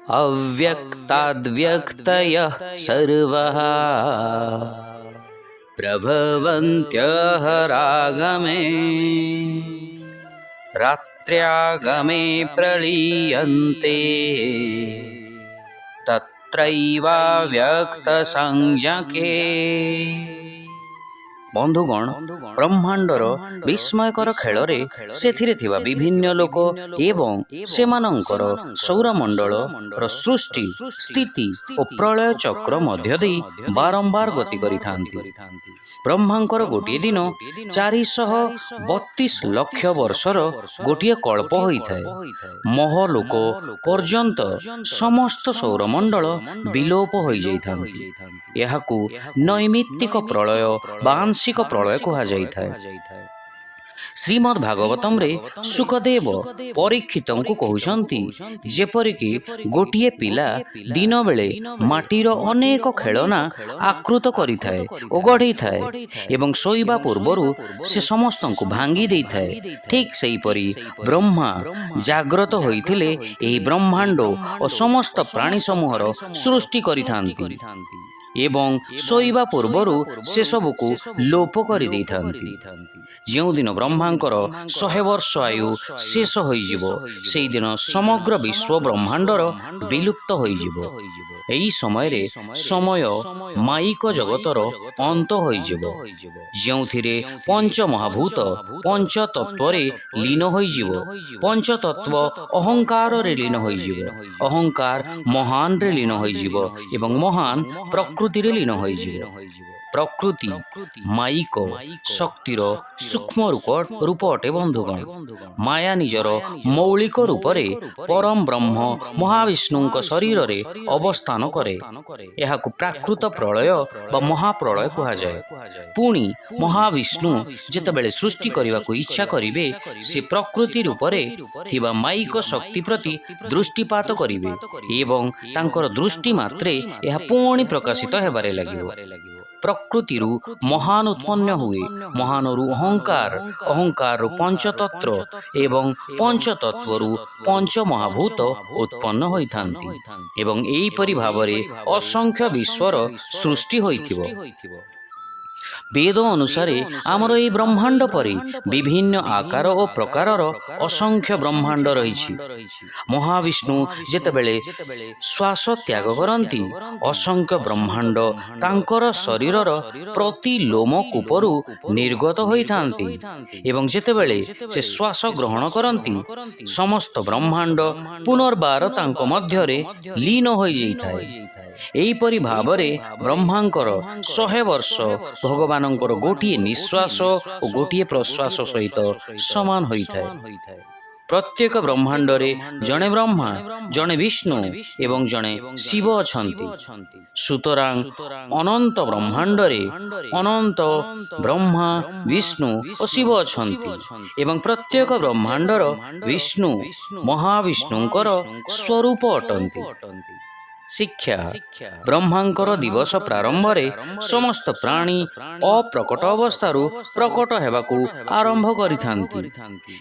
अव्यक्ताद्व्यक्तयः सर्वः प्रभवन्त्यः रागमे रात्र्यागमे प्रलीयन्ते तत्रैवाव्यक्तसंज्ञके। बंधुगण, ब्रह्मांडर विस्मयकर खेଳରେ ସେଥିରେ ଥିବା ବିଭିନ୍ନ ଲୋକ ଏବଂ ସେମାନଙ୍କର ସୌରମଣ୍ଡଳ ସୃଷ୍ଟି ସ୍ଥିତି ଓ ପ୍ରଳୟ ଚକ୍ର ମଧ୍ୟ ଦେଇ ବାରମ୍ବାର ଗତି କରିଥାନ୍ତି। ବ୍ରହ୍ମାଙ୍କର ଗୋଟିଏ ଦିନ 432 ଲକ୍ଷ ବର୍ଷର ଗୋଟିଏ କଳ୍ପ ହୋଇଥାଏ। ମହଲୋକ ପର୍ଯ୍ୟନ୍ତ ସମସ୍ତ ସୌରମଣ୍ଡଳ ବିଲୋପ ହୋଇଯାଇଥାନ୍ତି। ଏହାକୁ ନୈମିତ୍ତିକ ପ୍ରଳୟ ବା ଆଂଶିକ ପ୍ରଳୟ କୁହାଯାଇଥାଏ। ଶ୍ରୀମଦ୍ ଭାଗବତମ୍ରେ ସୁଖଦେବ ପରୀକ୍ଷିତଙ୍କୁ କହୁଛନ୍ତି, ଯେପରିକି ଗୋଟିଏ ପିଲା ଦିନ ବେଳେ ମାଟିର ଅନେକ ଖେଳନା ଆକୃତ କରିଥାଏ ଓ ଗଢ଼ିଥାଏ ଏବଂ ଶୋଇବା ପୂର୍ବରୁ ସେ ସମସ୍ତଙ୍କୁ ଭାଙ୍ଗି ଦେଇଥାଏ। ଠିକ୍ ସେହିପରି ବ୍ରହ୍ମା ଜାଗ୍ରତ ହୋଇଥିଲେ ଏହି ବ୍ରହ୍ମାଣ୍ଡ ଓ ସମସ୍ତ ପ୍ରାଣୀ ସମୂହର ସୃଷ୍ଟି କରିଥାନ୍ତି ଏବଂ ଶୋଇବା ପୂର୍ବରୁ ସେସବୁକୁ ଲୋପ କରିଦେଇଥାନ୍ତି। ଯେଉଁଦିନ ବ୍ରହ୍ମାଙ୍କର 100 ବର୍ଷ ଆୟୁ ଶେଷ ହୋଇଯିବ, ସେହିଦିନ ସମଗ୍ର ବିଶ୍ୱ ବ୍ରହ୍ମାଣ୍ଡର ବିଲୁପ୍ତ ହୋଇଯିବ। ଏହି ସମୟରେ ସମୟ ମାଇକ ଜଗତର ଅନ୍ତ ହୋଇଯିବ, ଯେଉଁଥିରେ ପଞ୍ଚମହାଭୂତ ପଞ୍ଚତତ୍ତ୍ୱରେ ଲୀନ ହୋଇଯିବ। ପଞ୍ଚତତ୍ତ୍ୱ ଅହଙ୍କାରରେ ଲୀନ ହୋଇଯିବ, ଅହଙ୍କାର ମହାନରେ ଲୀନ ହୋଇଯିବ ଏବଂ ମହାନ ପ୍ରକୃତିରେ ଲୀନ ହୋଇଯିବ। ପ୍ରକୃତି ମାଇକ ଶକ୍ତିର ସୂକ୍ଷ୍ମ ରୂପ ଅଟେ। ବନ୍ଧୁଗଣ, ମାୟା ନିଜର ମୌଳିକ ରୂପରେ ପରମ ବ୍ରହ୍ମ ମହାବିଷ୍ଣୁଙ୍କ ଶରୀରରେ ଅବସ୍ଥାନ କରେ। ଏହାକୁ ପ୍ରାକୃତ ପ୍ରଳୟ ବା ମହାପ୍ରଳୟ କୁହାଯାଏ। ପୁଣି ମହାବିଷ୍ଣୁ ଯେତେବେଳେ ସୃଷ୍ଟି କରିବାକୁ ଇଚ୍ଛା କରିବେ, ସେ ପ୍ରକୃତି ରୂପରେ ଥିବା ମାଇକ ଶକ୍ତି ପ୍ରତି ଦୃଷ୍ଟିପାତ କରିବେ ଏବଂ ତାଙ୍କର ଦୃଷ୍ଟି ମାତ୍ରେ ଏହା ପୁଣି ପ୍ରକାଶିତ ହେବାରେ ଲାଗିବ। ପ୍ରକୃତିରୁ ମହାନ ଉତ୍ପନ୍ନ ହୁଏ, ମହାନରୁ ଅହଙ୍କାର, ଅହଙ୍କାରରୁ ପଞ୍ଚତତ୍ତ୍ୱ ଏବଂ ପଞ୍ଚତତ୍ତ୍ୱରୁ ପଞ୍ଚମହାଭୂତ ଉତ୍ପନ୍ନ ହୋଇଥାନ୍ତି ଏବଂ ଏହିପରି ଭାବରେ ଅସଂଖ୍ୟ ବିଶ୍ୱର ସୃଷ୍ଟି ହୋଇଥିବ। ବେଦ ଅନୁସାରେ ଆମର ଏହି ବ୍ରହ୍ମାଣ୍ଡ ପରି ବିଭିନ୍ନ ଆକାର ଓ ପ୍ରକାରର ଅସଂଖ୍ୟ ବ୍ରହ୍ମାଣ୍ଡ ରହିଛି। ମହାବିଷ୍ଣୁ ଯେତେବେଳେ ଶ୍ୱାସ ତ୍ୟାଗ କରନ୍ତି, ଅସଂଖ୍ୟ ବ୍ରହ୍ମାଣ୍ଡ ତାଙ୍କର ଶରୀରର ପ୍ରତି ଲୋମକୂପରୁ ନିର୍ଗତ ହୋଇଥାନ୍ତି ଏବଂ ଯେତେବେଳେ ସେ ଶ୍ୱାସ ଗ୍ରହଣ କରନ୍ତି, ସମସ୍ତ ବ୍ରହ୍ମାଣ୍ଡ ପୁନର୍ବାର ତାଙ୍କ ମଧ୍ୟରେ ଲୀନ ହୋଇଯାଇଥାଏ। ଏହିପରି ଭାବରେ ବ୍ରହ୍ମାଙ୍କର 100 ବର୍ଷ ଭଗବାନଙ୍କର ଗୋଟିଏ ନିଶ୍ୱାସ ଓ ଗୋଟିଏ ପ୍ରଶ୍ୱାସ ସହିତ ସମାନ ହୋଇଥାଏ। ପ୍ରତ୍ୟେକ ବ୍ରହ୍ମାଣ୍ଡରେ ଜଣେ ବ୍ରହ୍ମା, ଜଣେ ବିଷ୍ଣୁ ଏବଂ ଜଣେ ଶିବ ଅଛନ୍ତି। ସୁତରାଂ ଅନନ୍ତ ବ୍ରହ୍ମାଣ୍ଡରେ ଅନନ୍ତ ବ୍ରହ୍ମା, ବିଷ୍ଣୁ ଓ ଶିବ ଅଛନ୍ତି ଏବଂ ପ୍ରତ୍ୟେକ ବ୍ରହ୍ମାଣ୍ଡର ବିଷ୍ଣୁ ମହାବିଷ୍ଣୁଙ୍କର ସ୍ୱରୂପ ଅଟନ୍ତି। ଶିକ୍ଷା ବ୍ରହ୍ମାଙ୍କର ଦିବସ ପ୍ରାରମ୍ଭରେ ସମସ୍ତ ପ୍ରାଣୀ ଅପ୍ରକଟ ଅବସ୍ଥାରୁ ପ୍ରକଟ ହେବାକୁ ଆରମ୍ଭ କରିଥାନ୍ତି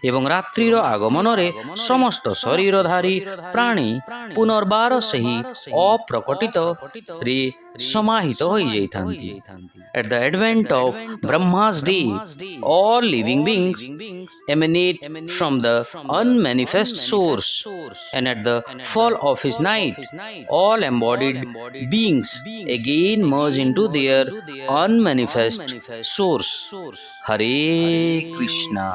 ଏବଂ ରାତ୍ରିର ଆଗମନରେ ସମସ୍ତ ଶରୀରଧାରୀ ପ୍ରାଣୀ ପୁନର୍ବାର ସେହି ଅପ୍ରକଟିତରେ ସମାହିତ ହୋଇଯାଇଥାନ୍ତି। At the advent of Brahma's day, all living beings emanate from the unmanifest source, and at the fall of his night, all embodied beings again merge into their unmanifest source. Hare Krishna.